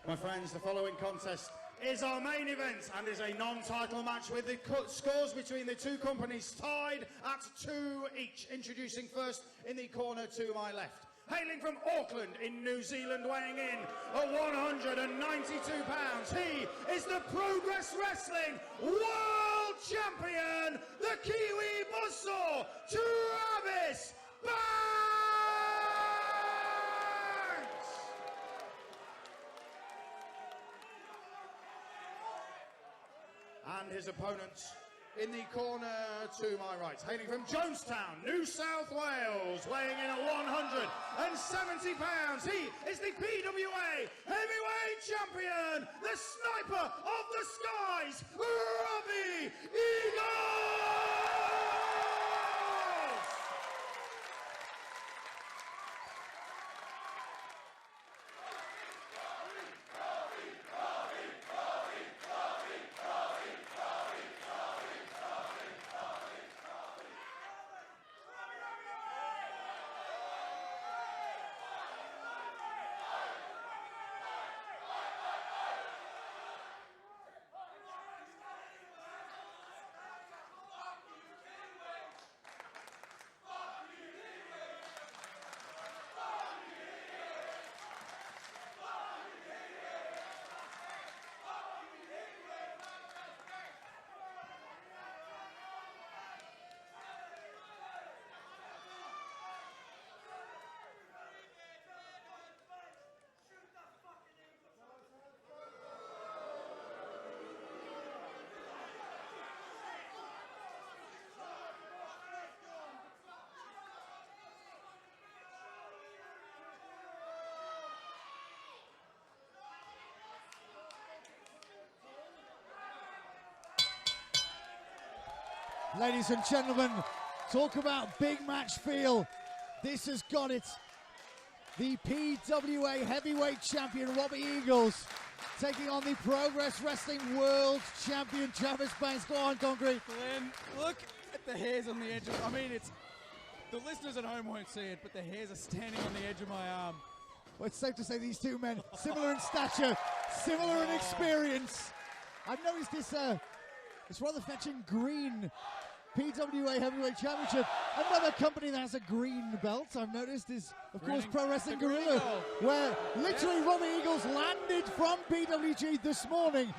My friends, the following contest is our main event and is a non-title match with the scores between the two companies tied at 2 each. Introducing first in the corner to my left, hailing from Auckland in New Zealand, weighing in at 192 pounds, he is the Progress Wrestling World Champion, the Kiwi Buzzsaw, Travis Banks! And his opponent in the corner to my right, hailing from Jonestown, New South Wales, weighing in at 170 pounds, he is the PWA Heavyweight Champion, the Sniper of the Skies, Robbie Eagles! Ladies and gentlemen, talk about big match feel. This has got it. The PWA Heavyweight Champion, Robbie Eagles, taking on the Progress Wrestling World Champion, Travis Banks. Go on, Concrete. Glenn, look at the hairs on the edge of, the listeners at home won't see it, but the hairs are standing on the edge of my arm. Well, it's safe to say these two men, similar in stature, similar in experience. I've noticed this rather fetching green PWA Heavyweight Championship. Another company that has a green belt, I've noticed, is, of course, Pro Wrestling Guerrilla, where literally Robbie Eagles landed from PWG this morning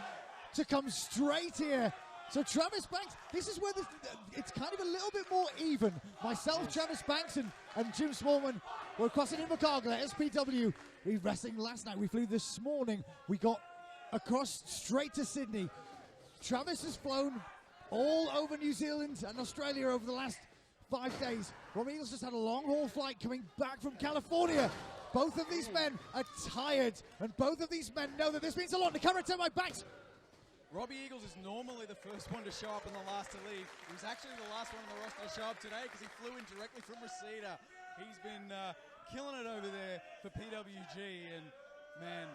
to come straight here. So Travis Banks, this is where it's kind of a little bit more even. Myself, Travis Banks, and Jim Smallman were crossing in Invercargill at SPW. We were wrestling last night. We flew this morning. We got across straight to Sydney. Travis has flown all over New Zealand and Australia over the last 5 days. Robbie Eagles just had a long-haul flight coming back from California. Both of these men are tired, and both of these men know that this means a lot. To cover it to my backs. Robbie Eagles is normally the first one to show up and the last to leave. He was actually the last one on the roster to show up today because he flew in directly from Reseda. He's been killing it over there for PWG, and man,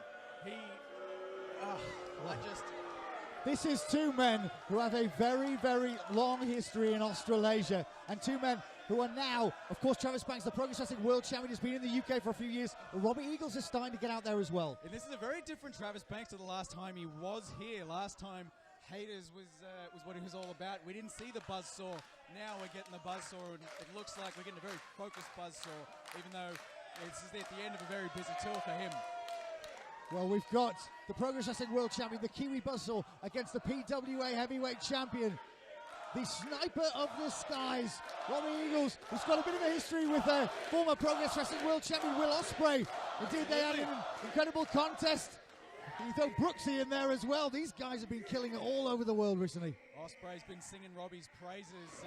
This is two men who have a very, very long history in Australasia, and two men who are now, of course, Travis Banks, the Progress Wrestling World Champion, has been in the UK for a few years. Robbie Eagles is starting to get out there as well. And this is a very different Travis Banks to the last time he was here. Last time, haters was what he was all about. We didn't see the Buzzsaw. Now we're getting the Buzzsaw, and it looks like we're getting a very focused Buzzsaw, even though this is at the end of a very busy tour for him. Well, we've got the Progress Wrestling World Champion, the Kiwi Buzzsaw, against the PWA Heavyweight Champion, the Sniper of the Skies, Robbie Eagles, who's got a bit of a history with former Progress Wrestling World Champion Will Ospreay. Indeed, they had an incredible contest. You throw Brooksy in there as well. These guys have been killing it all over the world recently. Ospreay's been singing Robbie's praises.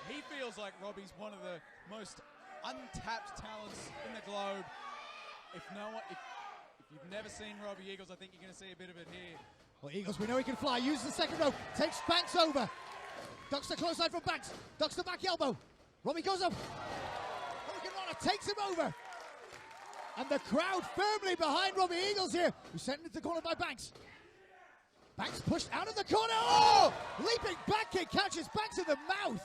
He feels like Robbie's one of the most untapped talents in the globe. If you've never seen Robbie Eagles, I think you're going to see a bit of it here. Well, Eagles, we know he can fly. Uses the second rope. Takes Banks over. Ducks the close line from Banks. Ducks the back elbow. Robbie goes up. Hurricane takes him over. And the crowd firmly behind Robbie Eagles here, who's sent into the corner by Banks. Banks pushed out of the corner. Oh! Leaping back kick catches Banks in the mouth.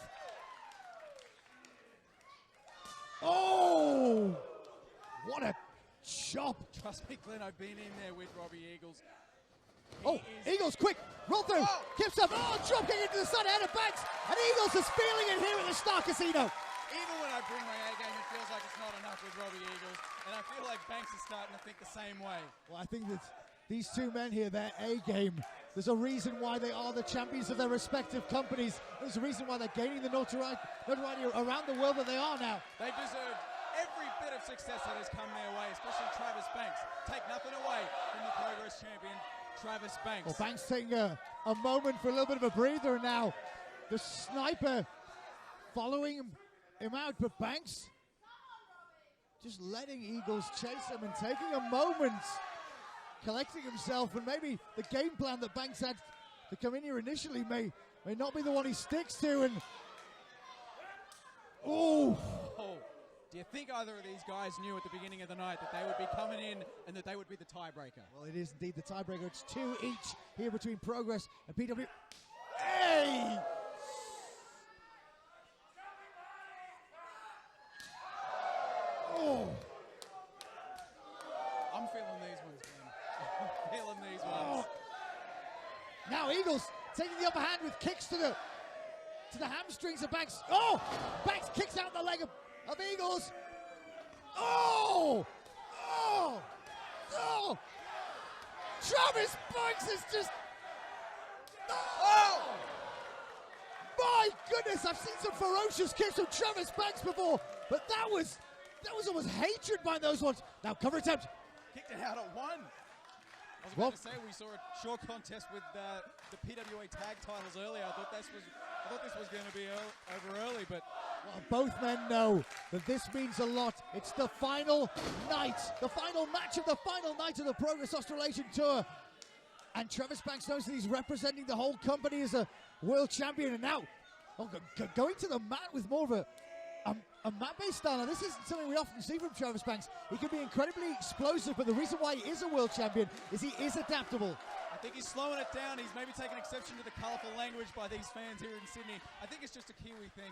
Oh! What a chop. Trust me, Glenn, I've been in there with Robbie Eagles. Eagles, quick, roll through, kips up, drop kick into the side of Banks, and Eagles is feeling it here at the Star Casino. Even when I bring my A game, it feels like it's not enough with Robbie Eagles, and I feel like Banks is starting to think the same way. Well, I think that these two men here, their A game, there's a reason why they are the champions of their respective companies. There's a reason why they're gaining the notoriety around the world that they are now. They deserve every bit of success that has come their way, especially Travis Banks. Take nothing away from the Progress champion, Travis Banks. Well, Banks taking a moment for a little bit of a breather now. The sniper following him out, but Banks just letting Eagles chase him and taking a moment, collecting himself, and maybe the game plan that Banks had to come in here initially may not be the one he sticks to. And do you think either of these guys knew at the beginning of the night that they would be coming in and that they would be the tiebreaker? Well, it is indeed the tiebreaker. It's 2 each here between Progress and PWA. Hey! Oh! I'm feeling these ones, man. I'm feeling these ones. Now Eagles taking the upper hand with kicks to the hamstrings of Banks. Banks kicks out the leg of Eagles. Travis Banks is just... My goodness, I've seen some ferocious kicks from Travis Banks before, but that was almost hatred behind those ones. Now cover attempt. Kicked it out at 1. I was about to say we saw a short contest with the PWA tag titles earlier. I thought this was going to be over early, but both men know that this means a lot. It's the final night, the final match of the final night of the Progress Australasian Tour. And Travis Banks knows that he's representing the whole company as a world champion. And now going to the mat with more of a mat-based style. Now, this isn't something we often see from Travis Banks. He can be incredibly explosive, but the reason why he is a world champion is he is adaptable. I think he's slowing it down. He's maybe taking exception to the colourful language by these fans here in Sydney. I think it's just a Kiwi thing.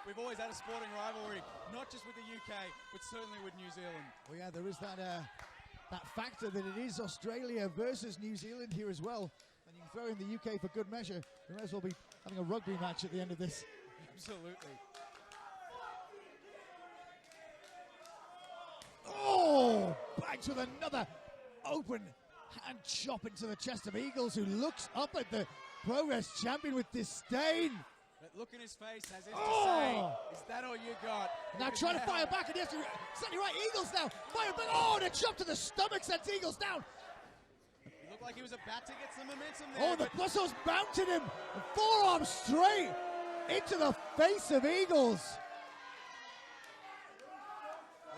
We've always had a sporting rivalry, not just with the UK, but certainly with New Zealand. Well, yeah, there is that factor that it is Australia versus New Zealand here as well. And you can throw in the UK for good measure. You might as well be having a rugby match at the end of this. Absolutely. Banks with another open hand chop into the chest of Eagles, who looks up at the Progress champion with disdain. That look in his face as if to say, is that all you got? Now trying to fire back, and he has to certainly right. Eagles now fire back. And a chop to the stomach sends Eagles down. He looked like he was about to get some momentum there. The Bussos mounted him, and forearm straight into the face of Eagles.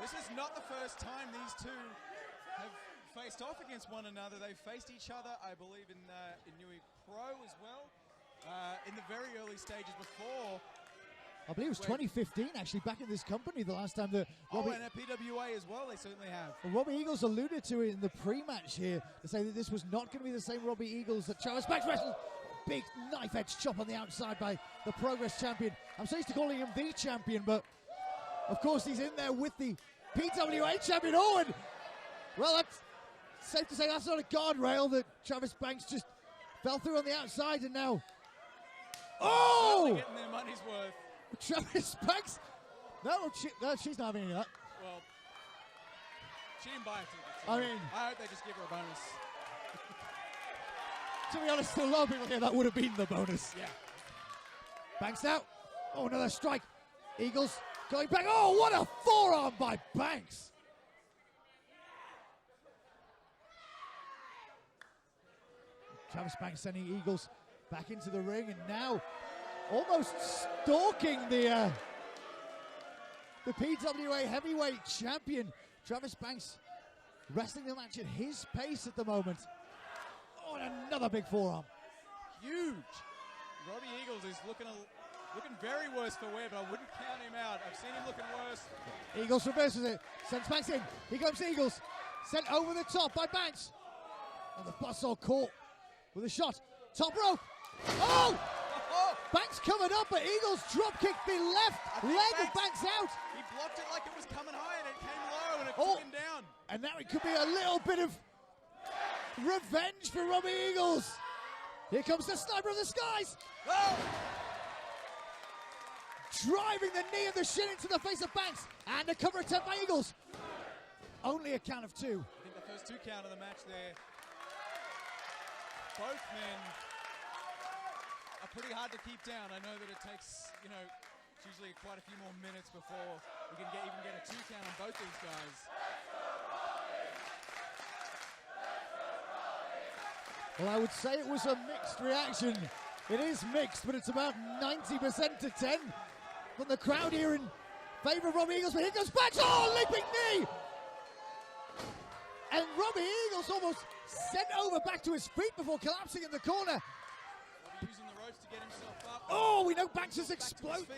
This is not the first time these two have faced off against one another. They've faced each other, I believe, in Nui Pro as well, in the very early stages before. I believe it was 2015, actually, back in this company, the last time that Robbie... and at PWA as well, they certainly have. Well, Robbie Eagles alluded to it in the pre-match here to say that this was not going to be the same Robbie Eagles that Travis Banks wrestled. Big knife-edge chop on the outside by the Progress champion. I'm so used to calling him the champion, but of course he's in there with the PWA champion. And well, that's safe to say that's not a guardrail that Travis Banks just fell through on the outside, and now getting their money's worth. Travis Banks. No, she's not having any of that. Well, she didn't buy a ticket. I mean, I hope they just give her a bonus. To be honest, to a lot of people here, that would have been the bonus. Yeah. Banks now. Another strike. Eagles going back. What a forearm by Banks. Travis Banks sending Eagles back into the ring, and now almost stalking the PWA heavyweight champion. Travis Banks wrestling the match at his pace at the moment. And another big forearm. Huge. Robbie Eagles is looking very worse for wear, but I wouldn't count him out. I've seen him looking worse. Eagles reverses it. Sends Banks in. Here comes Eagles. Sent over the top by Banks. And the Buzzsaw caught with a shot. Top rope. Banks covered up, but Eagles drop kicked the left leg of Banks out. He blocked it like it was coming high, and it came low, and it took him And now it could be a little bit of revenge for Robbie Eagles. Here comes the sniper of the skies. Oh! Driving the knee and the shin into the face of Banks. And a cover attempt by Eagles. Only a count of 2. I think the first 2 count of the match there. Both men are pretty hard to keep down. I know that it takes, it's usually quite a few more minutes before we can even get a 2 count on both these guys. Well, I would say it was a mixed reaction. It is mixed, but it's about 90% to 10 from the crowd here in favour of Robbie Eagles. But here goes Banks. Oh, leaping knee! And Robbie Eagles almost sent over back to his feet before collapsing in the corner. Robbie using the ropes to get himself up. Oh, we know Banks is explosive.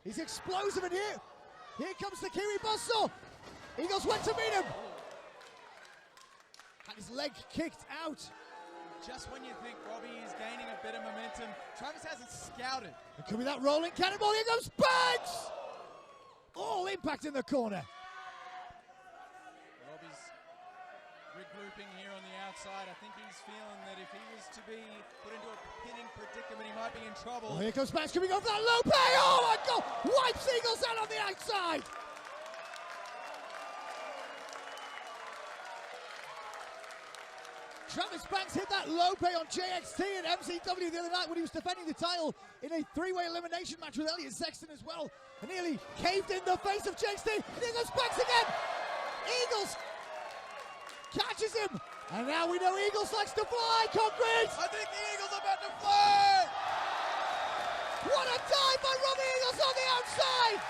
He's explosive in here. Here comes the Kiwi buzzsaw. Eagles went to meet him. Had his leg kicked out. Just when you think Robbie is gaining a bit of momentum, Travis has it scouted. It could be that rolling cannonball. Here goes Banks. All impact in the corner. Robbie's regrouping here on the outside. I think he's feeling that if he was to be put into a pinning predicament, he might be in trouble. Here comes Banks coming over that low pay. Oh my God! Wipes Eagles out on the outside. Travis Banks hit that low pay on JXT and MCW the other night when he was defending the title in a 3-way elimination match with Elliot Sexton as well. And nearly caved in the face of JXT. And here goes Banks again. Eagles catches him. And now we know Eagles likes to fly, Concrete. I think the Eagles are about to fly. What a dive by Robbie Eagles on the outside.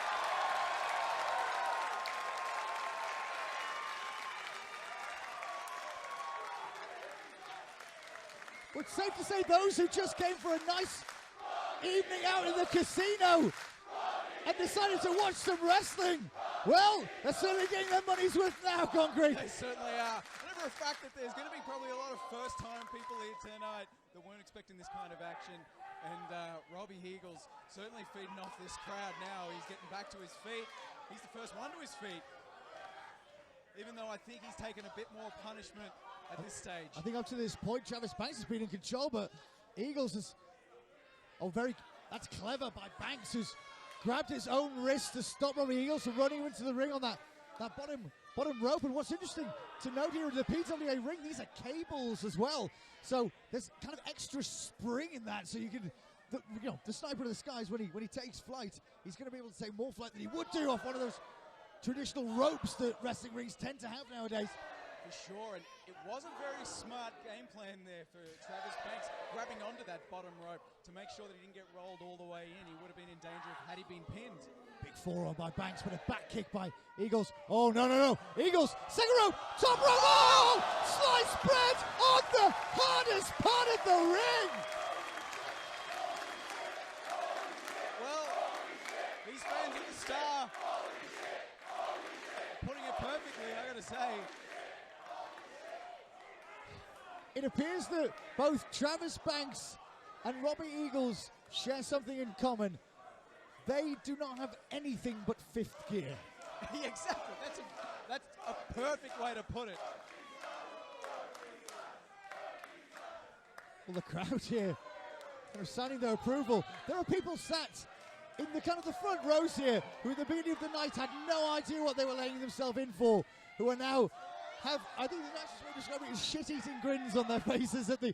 Well, it's safe to say those who just came for a nice evening out in the casino and decided to watch some wrestling, well, they're certainly getting their money's worth now, Concrete. They certainly are. And for a fact that there's going to be probably a lot of first-time people here tonight that weren't expecting this kind of action. And Robbie Eagles certainly feeding off this crowd now. He's getting back to his feet. He's the first one to his feet. Even though I think he's taken a bit more punishment at this stage. I think up to this point, Travis Banks has been in control, but Eagles is... That's clever by Banks, who's grabbed his own wrist to stop Robbie Eagles from running into the ring on that bottom rope. And what's interesting to note here in the PWA ring, these are cables as well. So there's kind of extra spring in that, so you can... The sniper of the skies, when he takes flight, he's going to be able to take more flight than he would do off one of those traditional ropes that wrestling rings tend to have nowadays. For sure, and it wasn't very smart game plan there for Travis Banks, grabbing onto that bottom rope to make sure that he didn't get rolled all the way in. He would have been in danger had he been pinned. Big forearm by Banks, but a back kick by Eagles. Oh, no. Eagles, second rope, top rope, oh! Slice spread on the hardest part of the ring! Well, these fans at the Star putting it perfectly, I gotta say. It appears that both Travis Banks and Robbie Eagles share something in common. They do not have anything but fifth gear. Yeah, exactly. That's a perfect way to put it. Well, the crowd here are signing their approval. There are people sat in the kind of the front rows here who at the beginning of the night had no idea what they were laying themselves in for, who are now I think the nicest way to describe it is shit-eating grins on their faces at the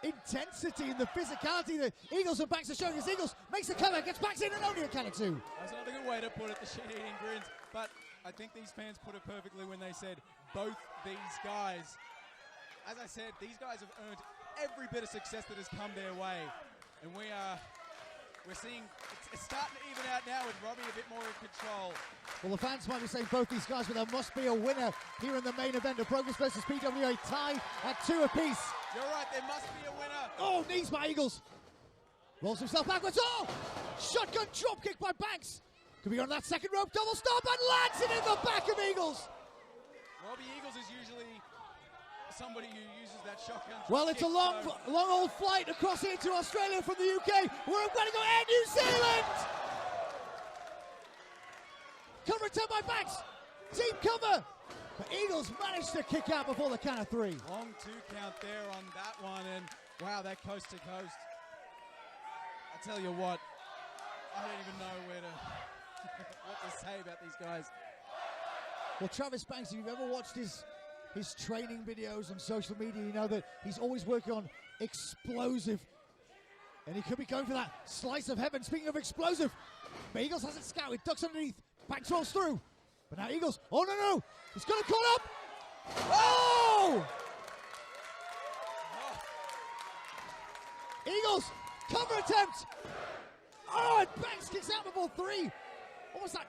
intensity and the physicality that Eagles and Banks are showing as Eagles makes the cover, gets Banks in and only a count of 2. That's not a good way to put it, the shit-eating grins, but I think these fans put it perfectly when they said both these guys, as I said, these guys have earned every bit of success that has come their way, and we're seeing it's starting to even out now with Robbie a bit more in control. Well, the fans might be saying both these guys, but there must be a winner here in the main event. A Progress versus PWA tie at 2 apiece. You're right, there must be a winner. Oh, knees by Eagles. Rolls himself backwards. Oh! Shotgun drop kick by Banks. Could be on that second rope, double stop, and lands it in the back of Eagles. Robbie Eagles is usually somebody who uses that shotgun. Well, it's a long old flight across here to Australia from the UK. We're going to go air New Zealand. Cover attempt by Banks. Team cover. But Eagles managed to kick out before the count of 3. Long 2 count there on that one, and wow, that coast to coast. I tell you what, I don't even know where to what to say about these guys. Well, Travis Banks, if you've ever watched his training videos on social media, you know that he's always working on explosive. And he could be going for that slice of heaven. Speaking of explosive, but Eagles has it scouted, ducks underneath, Banks rolls through. But now Eagles, oh no, he's got it caught up. Oh! Eagles, cover attempt. Oh, and Banks kicks out before 3. Almost like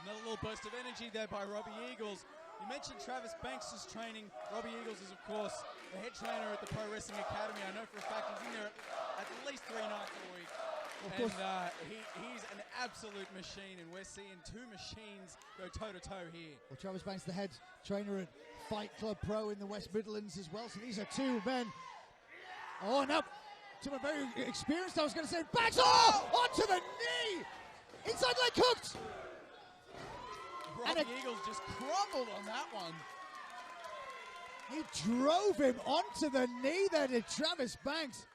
another little burst of energy there by Robbie Eagles. You mentioned Travis Banks' training. Robbie Eagles is, of course, the head trainer at the Pro Wrestling Academy. I know for a fact he's in there at least 3 nights a week. And he's an absolute machine, and we're seeing 2 machines go toe-to-toe here. Well, Travis Banks, the head trainer at Fight Club Pro in the West Midlands as well. So these are 2 men. Oh, and up to a very experienced, I was going to say, Banks, onto the knee! Inside leg hooked! Robbie Eagles just crumbled on that one. He drove him onto the knee there, did Travis Banks.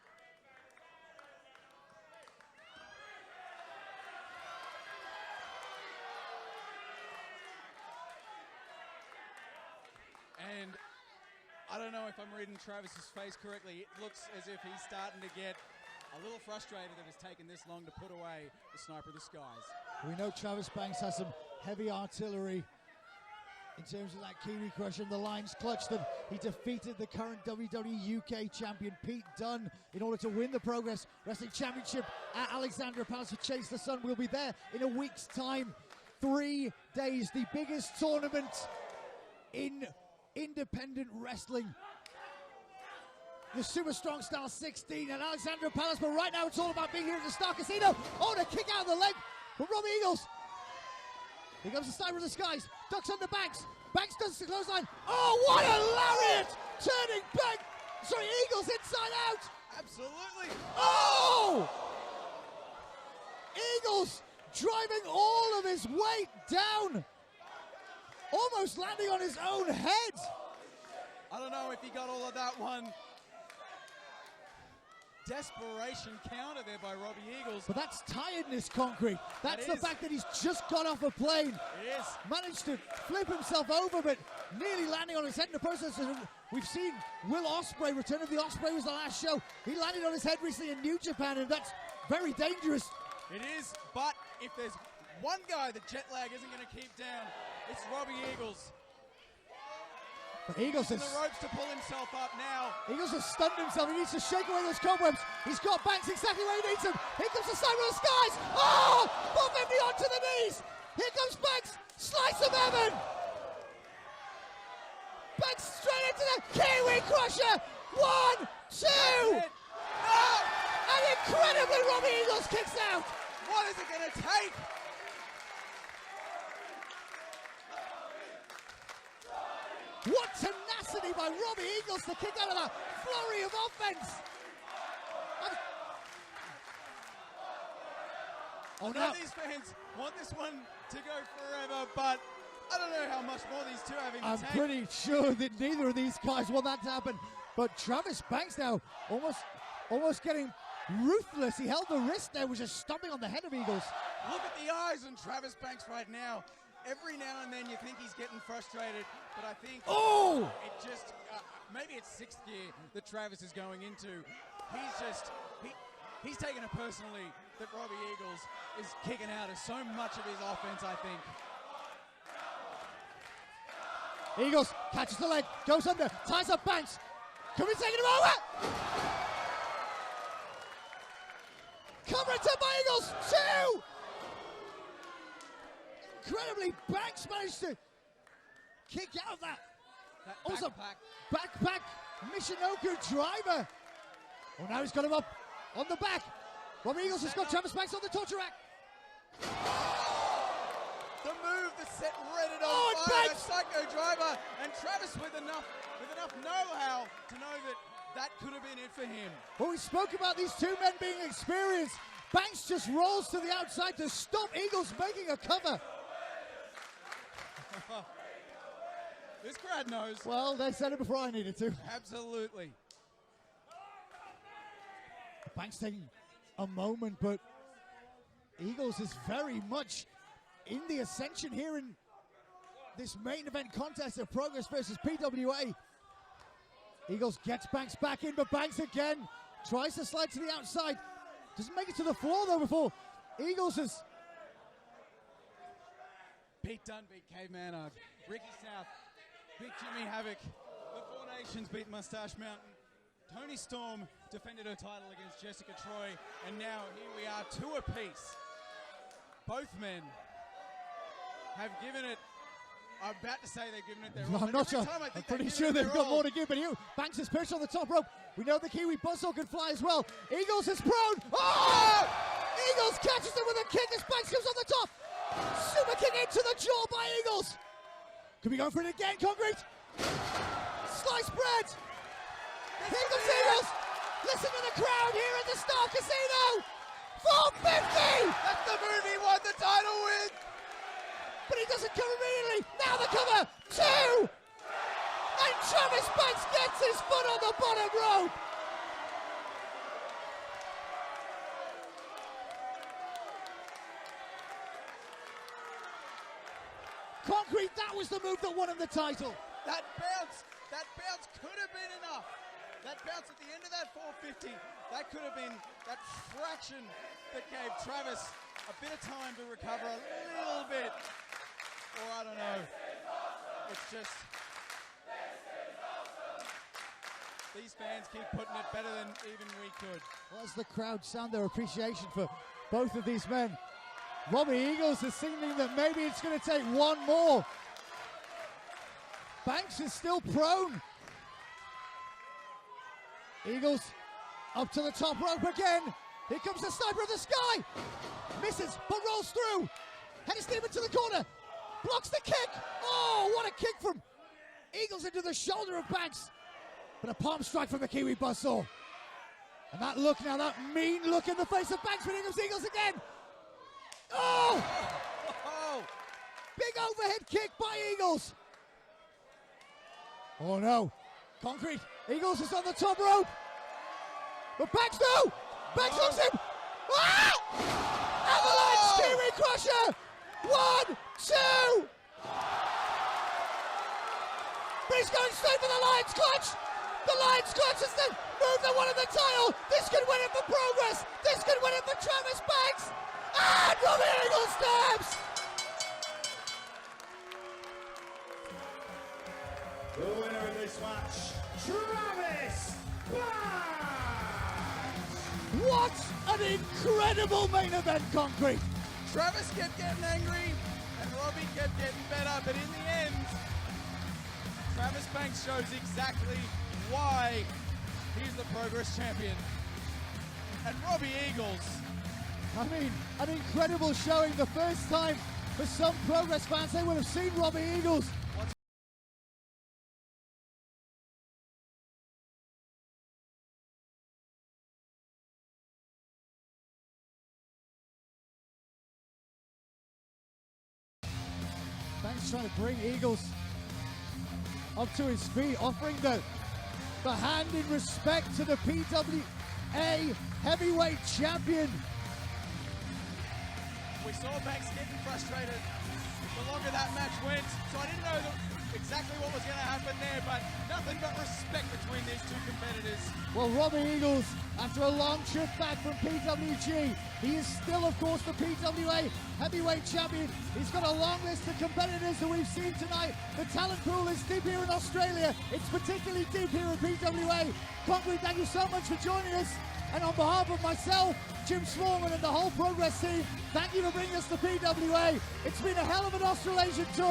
And I don't know if I'm reading Travis's face correctly. It looks as if he's starting to get a little frustrated that it's taken this long to put away the Sniper of the Skies. We know Travis Banks has some heavy artillery in terms of that Kiwi Crush and the Lions Clutch that he defeated the current WWE UK champion Pete Dunne in order to win the Progress Wrestling Championship at Alexandra Palace for Chase the Sun. We'll be there in a week's time. 3 days, the biggest tournament in independent wrestling. The Super Strong Style 16 at Alexandra Palace, but right now it's all about being here at the Star Casino. Oh, the kick out of the leg from Robbie Eagles. Here comes the Sniper of the Skies, ducks under Banks. Banks does the clothesline. Oh, what a lariat! Turning back. Sorry, Eagles inside out. Absolutely. Oh! Eagles driving all of his weight down. Almost landing on his own head. I don't know if he got all of that one. Desperation counter there by Robbie Eagles. But that's tiredness, Concrete. That's the is. fact that he's just got off a plane. It is. Managed to flip himself over, but nearly landing on his head in the process. We've seen Will Ospreay, Return of the Ospreay was the last show. He landed on his head recently in New Japan, and that's very dangerous. It is, but if there's one guy that jet lag isn't going to keep down, it's Robbie Eagles. But Eagles Using the ropes to pull himself up now. Eagles has stunned himself. He needs to shake away those cobwebs. He's got Banks exactly where he needs him. Here comes the Sniper of the Skies. Oh! 450 onto the knees. Here comes Banks. Slice of heaven. Banks straight into the Kiwi Crusher. 1, 2. No! And incredibly, Robbie Eagles kicks out. What is it going to take? What tenacity by Robbie Eagles to kick out of that flurry of offense. I know these fans want this one to go forever, but I don't know how much more these two have in the I'm tank. pretty sure that neither of these guys want that to happen. But Travis Banks now almost getting ruthless. He held the wrist there, was just stomping on the head of Eagles. Look at the eyes on Travis Banks right now. Every now and then you think he's getting frustrated, but I think it just, maybe it's 6th gear that Travis is going into. He's taking it personally that Robbie Eagles is kicking out of so much of his offense, I think. Eagles catches the leg, goes under, ties up Banks. Could be taking him over. Cover attempt by Eagles, 2. Incredibly, Banks managed to kick out of that. Also, backpack Michinoku driver. Oh, now he's got him up on the back. Robbie Eagles has got Travis Banks on the torture rack. The move that set Reddit on Oh, fire, Banks! Psycho driver, and Travis with enough know-how to know that could have been it for him. Well, we spoke about these 2 men being experienced. Banks just rolls to the outside to stop Eagles making a cover. This crowd knows. Well, they said it before I needed to. Absolutely. Banks taking a moment, but Eagles is very much in the ascension here in this main event contest of Progress versus PWA. Eagles gets Banks back in, but Banks again tries to slide to the outside. Doesn't make it to the floor though before Eagles has... Pete Dunn beat Caveman Ugg. Ricky South beat Jimmy Havoc. The Four Nations beat Mustache Mountain. Tony Storm defended her title against Jessica Troy. And now here we are, 2 apiece. Both men have given it... I'm about to say they've given it their all. I'm not sure. I'm pretty sure they've got more to give, but here, Banks is perched on the top rope. We know the Kiwi Buzzsaw can fly as well. Eagles is prone. Oh! Eagles catches him with a kick as Banks comes on the top. Super kick into the jaw by Eagles. Could be going for it again, Concrete. Slice bread. Here comes Eagles. Listen to the crowd here at the Star Casino. 450. That's the move he won the title with. But he doesn't come immediately. Now the cover. 2. And Travis Banks gets his foot on the bottom rope. Concrete, that was the move that won him the title. That bounce could have been enough. That bounce at the end of that 450, that could have been that fraction that gave Travis a bit of time to recover a little bit. Or I don't know. It's just... These fans keep putting it better than even we could. Well, as the crowd sound their appreciation for both of these men, Robbie Eagles is signaling that maybe it's going to take one more. Banks is still prone. Eagles up to the top rope again. Here comes the sniper of the sky. Misses, but rolls through. Head of steam into the corner. Blocks the kick. Oh, what a kick from Eagles into the shoulder of Banks. But a palm strike from the Kiwi Buzzsaw. And that look now, that mean look in the face of Banks when here comes Eagles again. Oh! Big overhead kick by Eagles. Oh no. Concrete. Eagles is on the top rope. But Banks, no! Banks hooks him! Ah! Avalanche Kiwi Crusher! 1, 2! But he's going straight for the Lions Clutch! The Lions Clutch is the move that won him the title! This could win it for Progress! This could win it for Travis Banks! And Robbie Eagles stabs! The winner of this match, Travis Banks! What an incredible main event, Concrete! Travis kept getting angry and Robbie kept getting better, but in the end, Travis Banks shows exactly why he's the Progress champion. And Robbie Eagles. I mean, an incredible showing. The first time for some Progress fans they would have seen Robbie Eagles. Banks trying to bring Eagles up to his feet, offering the hand in respect to the PWA heavyweight champion. We saw Banks getting frustrated the longer that match went, so I didn't know exactly what was going to happen there, but nothing but respect between these two competitors. Well, Robbie Eagles, after a long trip back from PWG, he is still, of course, the PWA heavyweight champion. He's got a long list of competitors that we've seen tonight. The talent pool is deep here in Australia. It's particularly deep here in PWA. Concrete, thank you so much for joining us. And on behalf of myself, Jim Smallman, and the whole Progress team, thank you for bringing us to PWA. It's been a hell of an Australasian tour.